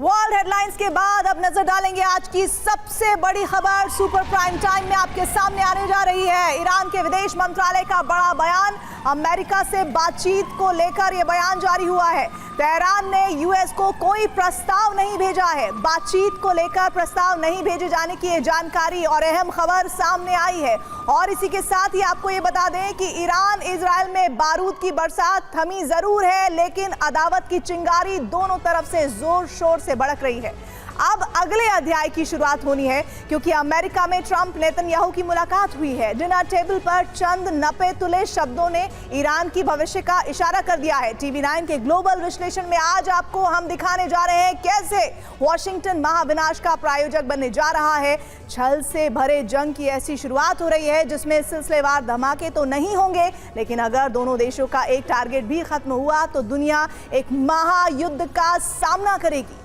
World headlines के बाद अब नजर डालेंगे आज की सबसे बड़ी खबर। सुपर प्राइम टाइम में आपके सामने आने जा रही है ईरान के विदेश मंत्रालय का बड़ा बयान। अमेरिका से बातचीत को लेकर यह बयान जारी हुआ है। तेहरान ने यूएस को कोई प्रस्ताव नहीं भेजा है। बातचीत को लेकर प्रस्ताव नहीं भेजे जाने की यह जानकारी और अहम खबर सामने आई है। और इसी के साथ ही आपको ये बता दें कि ईरान इजराइल में बारूद की बरसात थमी जरूर है, लेकिन अदावत की चिंगारी दोनों तरफ से जोर शोर से भड़क रही है। अब अगले अध्याय की शुरुआत होनी है, क्योंकि अमेरिका में ट्रंप नेतन्याहू की मुलाकात हुई है। डिनर टेबल पर चंद नपे तुले शब्दों ने ईरान की भविष्य का इशारा कर दिया है। टीवी 9 के ग्लोबल विश्लेषण में आज आपको हम दिखाने जा रहे हैं कैसे वॉशिंगटन महाविनाश का प्रायोजक बनने जा रहा है। छल से भरे जंग की ऐसी शुरुआत हो रही है जिसमें सिलसिलेवार धमाके तो नहीं होंगे, लेकिन अगर दोनों देशों का एक टारगेट भी खत्म हुआ तो दुनिया एक महायुद्ध का सामना करेगी।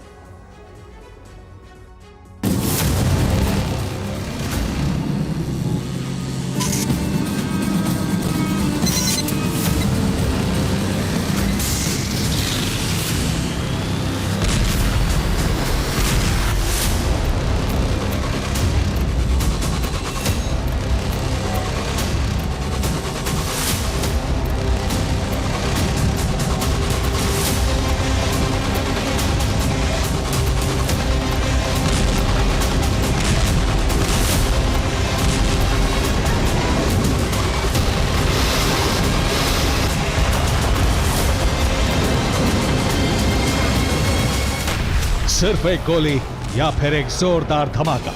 सिर्फ एक गोली या फिर एक जोरदार धमाका।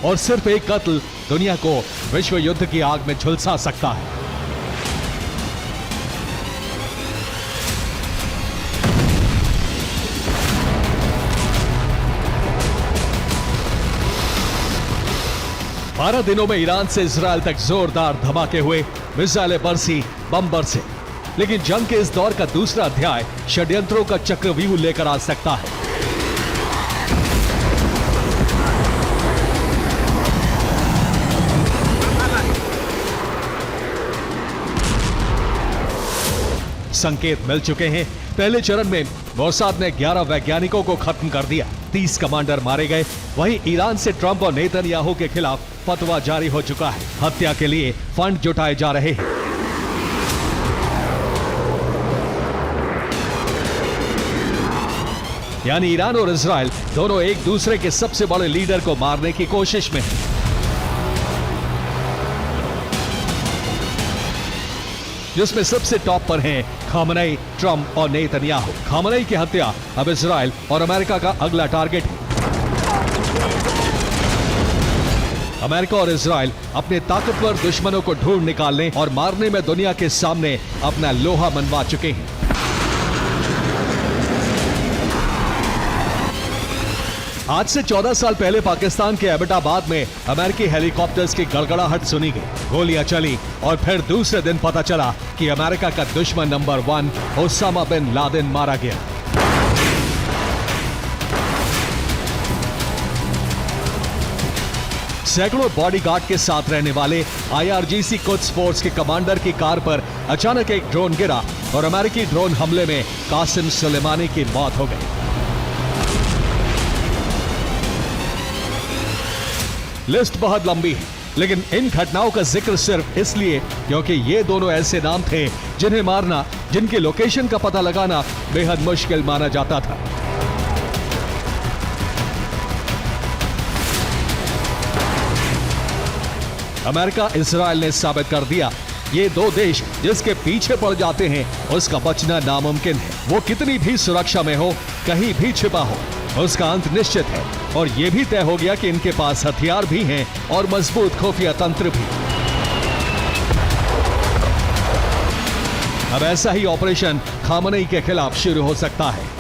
और सिर्फ एक कत्ल दुनिया को विश्व युद्ध की आग में झुलसा सकता है। बारह दिनों में ईरान से इजराइल तक जोरदार धमाके हुए, मिसाइलें बरसी, बम बरसे। लेकिन जंग के इस दौर का दूसरा अध्याय षड्यंत्रों का चक्रव्यूह लेकर आ सकता है। संकेत मिल चुके हैं। पहले चरण में मोसाद ने 11 वैज्ञानिकों को खत्म कर दिया, 30 कमांडर मारे गए। वहीं ईरान से ट्रंप और नेतन्याहू के खिलाफ फतवा जारी हो चुका है। हत्या के लिए फंड जुटाए जा रहे हैं। यानी ईरान और इजराइल दोनों एक दूसरे के सबसे बड़े लीडर को मारने की कोशिश में हैं। जिसमें सबसे टॉप पर हैं खामनेई, ट्रंप और नेतन्याहू। खामनेई की हत्या अब इजराइल और अमेरिका का अगला टारगेट है। अमेरिका और इजराइल अपने ताकतवर दुश्मनों को ढूंढ निकालने और मारने में दुनिया के सामने अपना लोहा मनवा चुके हैं। आज से 14 साल पहले पाकिस्तान के एबटाबाद में अमेरिकी हेलीकॉप्टर्स की गड़गड़ाहट सुनी गई, गोलियां चली और फिर दूसरे दिन पता चला कि अमेरिका का दुश्मन नंबर 1 ओसामा बिन लादेन मारा गया। सैकड़ों बॉडीगार्ड के साथ रहने वाले आईआरजीसी कुद्स फोर्स के कमांडर की कार पर अचानक एक ड्रोन गिरा और अमेरिकी ड्रोन हमले में कासिम सुलेमानी की मौत हो गई। लिस्ट बहुत लंबी है, लेकिन इन घटनाओं का जिक्र सिर्फ इसलिए क्योंकि ये दोनों ऐसे नाम थे जिन्हें मारना, जिनकी लोकेशन का पता लगाना बेहद मुश्किल माना जाता था। अमेरिका इजराइल ने साबित कर दिया, ये दो देश जिसके पीछे पड़ जाते हैं उसका बचना नामुमकिन है। वो कितनी भी सुरक्षा में हो, कहीं भी छिपा हो, उसका अंत निश्चित है। और यह भी तय हो गया कि इनके पास हथियार भी हैं और मजबूत खुफिया तंत्र भी। अब ऐसा ही ऑपरेशन खामनेई के खिलाफ शुरू हो सकता है।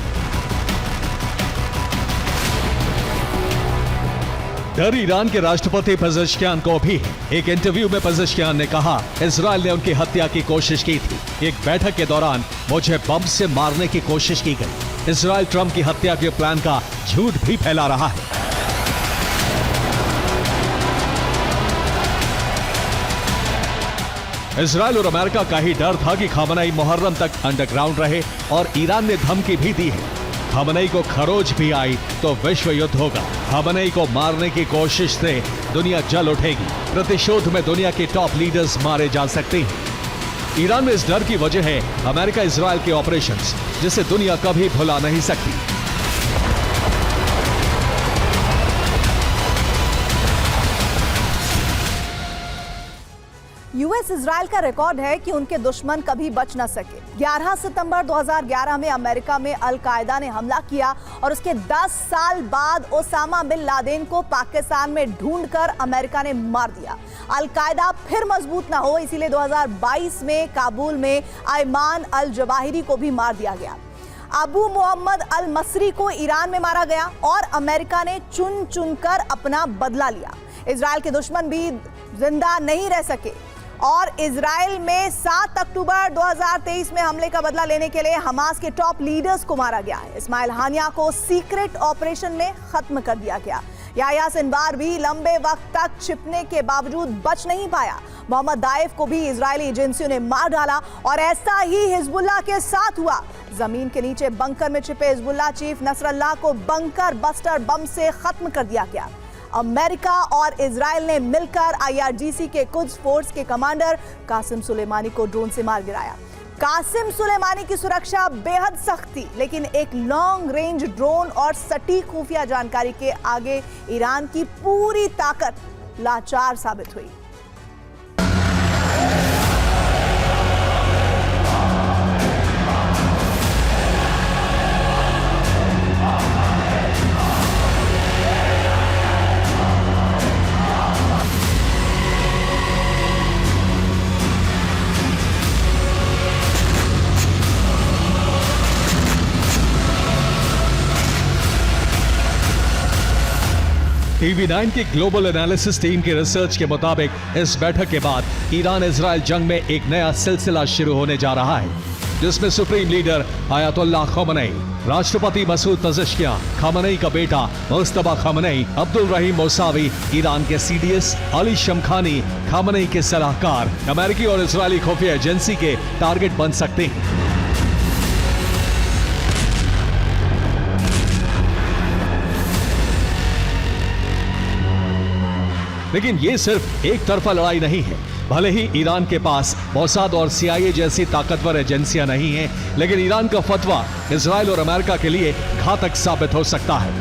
डर ईरान के राष्ट्रपति पेजेश्कियान को भी। एक इंटरव्यू में पेजेश्कियान ने कहा, इजराइल ने उनकी हत्या की कोशिश की थी। एक बैठक के दौरान मुझे बम से मारने की कोशिश की गई। इजराइल ट्रंप की हत्या के प्लान का झूठ भी फैला रहा है। इजराइल और अमेरिका का ही डर था कि खामनेई मुहर्रम तक अंडरग्राउंड रहे और ईरान ने धमकी भी दी है। खामनेई को खरोच भी आई तो विश्व युद्ध होगा। खामनेई को मारने की कोशिश से दुनिया जल उठेगी। प्रतिशोध में दुनिया के टॉप लीडर्स मारे जा सकते हैं। ईरान में इस डर की वजह है अमेरिका इजराइल के ऑपरेशंस, जिसे दुनिया कभी भुला नहीं सकती। यूएस इजराइल का रिकॉर्ड है कि उनके दुश्मन कभी बच न सके। 11 सितंबर 2011 में अमेरिका में अल कायदा ने हमला किया और उसके 10 साल बाद ओसामा बिन लादेन को पाकिस्तान में ढूंढकर अमेरिका ने मार दिया। अल कायदा फिर मजबूत ना हो, इसीलिए 2022 में काबुल में अयमान अल जवाहिरी को भी मार दिया गया। अबू मोहम्मद अल मसरी को ईरान में मारा गया और अमेरिका ने चुन चुनकर अपना बदला लिया। इजराइल के दुश्मन भी जिंदा नहीं रह सके और इजराइल में 7 अक्टूबर 2023 में हमले का बदला लेने के लिए हमास के टॉप लीडर्स को मारा गया है। इस्माइल हानिया को सीक्रेट ऑपरेशन में खत्म कर दिया गया। याह्या सिनवार भी लंबे वक्त तक छिपने के बावजूद बच नहीं पाया। मोहम्मद दाइफ को भी इजरायली एजेंसियों ने मार डाला और ऐसा ही हिजबुल्लाह के साथ हुआ। जमीन के नीचे बंकर में छिपे हिजबुल्लाह चीफ नसरल्लाह को बंकर बस्टर बम से खत्म कर दिया गया। अमेरिका और इजराइल ने मिलकर IRGC के कुद्स फोर्स के कमांडर कासिम सुलेमानी को ड्रोन से मार गिराया। कासिम सुलेमानी की सुरक्षा बेहद सख्त थी, लेकिन एक लॉन्ग रेंज ड्रोन और सटीक खुफिया जानकारी के आगे ईरान की पूरी ताकत लाचार साबित हुई। TV9 की ग्लोबल एनालिसिस टीम की रिसर्च के मुताबिक इस बैठक के बाद ईरान इजराइल जंग में एक नया सिलसिला शुरू होने जा रहा है, जिसमें सुप्रीम लीडर आयतुल्लाह खमेनी, राष्ट्रपति मसूद पज़ेश्कियान, खमेनी का बेटा मुस्तफा खमेनी, अब्दुल रहीम मौसावी, ईरान के CDS अली शमखानी, खमेनी के सलाहकार, अमेरिकी और इजरायली खुफिया एजेंसी के टारगेट बन सकते हैं। लेकिन ये सिर्फ एक तरफा लड़ाई नहीं है। भले ही ईरान के पास मोसाद और CIA जैसी ताकतवर एजेंसियां नहीं हैं, लेकिन ईरान का फतवा इजराइल और अमेरिका के लिए घातक साबित हो सकता है।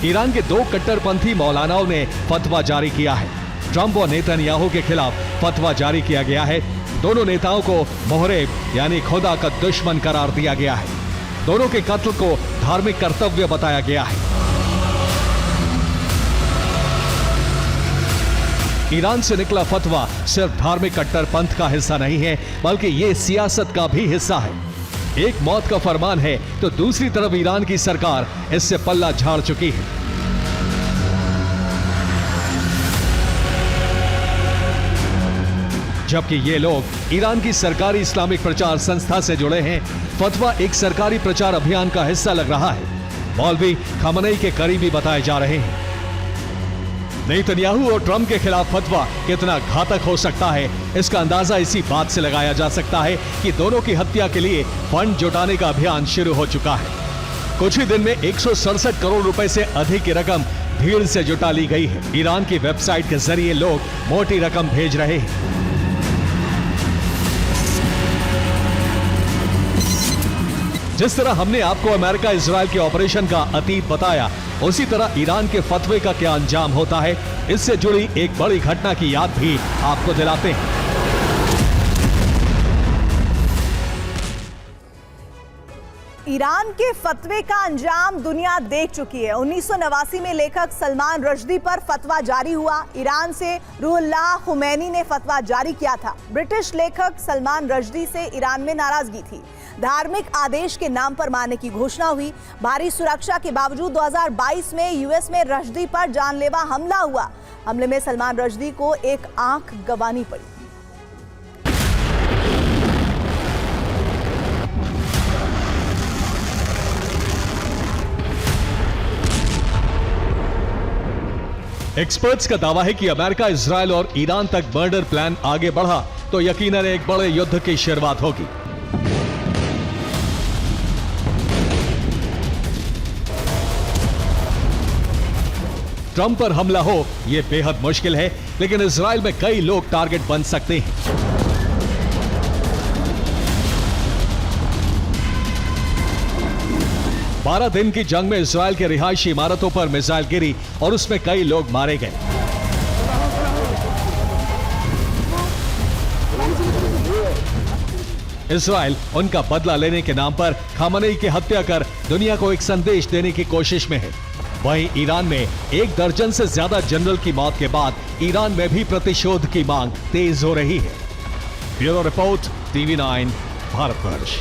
ईरान के 2 कट्टरपंथी मौलानाओं ने फतवा जारी किया है। ट्रंप और नेतन्याहू के खिलाफ फतवा जारी किया गया है। दोनों नेताओं को मुहरिब यानी खुदा का दुश्मन करार दिया गया है। दोनों के कत्ल को धार्मिक कर्तव्य बताया गया है। ईरान से निकला फतवा सिर्फ धार्मिक कट्टरपंथ का हिस्सा नहीं है, बल्कि ये सियासत का भी हिस्सा है। एक मौत का फरमान है तो दूसरी तरफ ईरान की सरकार इससे पल्ला झाड़ चुकी है। जबकि ये लोग ईरान की सरकारी इस्लामिक प्रचार संस्था से जुड़े हैं। फतवा एक सरकारी प्रचार अभियान का हिस्सा लग रहा है। मौलवी खमेनी के करीबी बताए जा रहे हैं। नेतन्याहू और ट्रंप के खिलाफ फतवा कितना घातक हो सकता है, इसका अंदाजा इसी बात से लगाया जा सकता है कि दोनों की हत्या के लिए फंड जुटाने का अभियान शुरू हो चुका है। कुछ ही दिन में 167 करोड़ रुपए से अधिक की रकम भीड़ से जुटा ली गई है। ईरान की वेबसाइट के जरिए लोग मोटी रकम भेज रहे हैं। जिस तरह हमने आपको अमेरिका इजराइल के ऑपरेशन का अतीत बताया, उसी तरह ईरान के फतवे का क्या अंजाम होता है, इससे जुड़ी एक बड़ी घटना की याद भी आपको दिलाते हैं। ईरान के फतवे का अंजाम दुनिया देख चुकी है। 1989 में लेखक सलमान रश्दी पर फतवा जारी हुआ। ईरान से रूहुल्लाह खुमैनी ने फतवा जारी किया था। ब्रिटिश लेखक सलमान रश्दी से ईरान में नाराजगी थी। धार्मिक आदेश के नाम पर मारने की घोषणा हुई। भारी सुरक्षा के बावजूद 2022 में यूएस में रश्दी पर जानलेवा हमला हुआ। हमले में सलमान रश्दी को एक आंख गंवानी पड़ी। एक्सपर्ट्स का दावा है कि अमेरिका, इजराइल और ईरान तक मर्डर प्लान आगे बढ़ा तो यकीनन एक बड़े युद्ध की शुरुआत होगी। ट्रंप पर हमला हो यह बेहद मुश्किल है, लेकिन इजराइल में कई लोग टारगेट बन सकते हैं। बारह दिन की जंग में इजराइल के रिहायशी इमारतों पर मिसाइल गिरी और उसमें कई लोग मारे गए। इजराइल उनका बदला लेने के नाम पर खामनेई की हत्या कर दुनिया को एक संदेश देने की कोशिश में है। वहीं ईरान में 1 दर्जन से ज्यादा जनरल की मौत के बाद ईरान में भी प्रतिशोध की मांग तेज हो रही है। Bureau report, TV9 Bharatvarsh.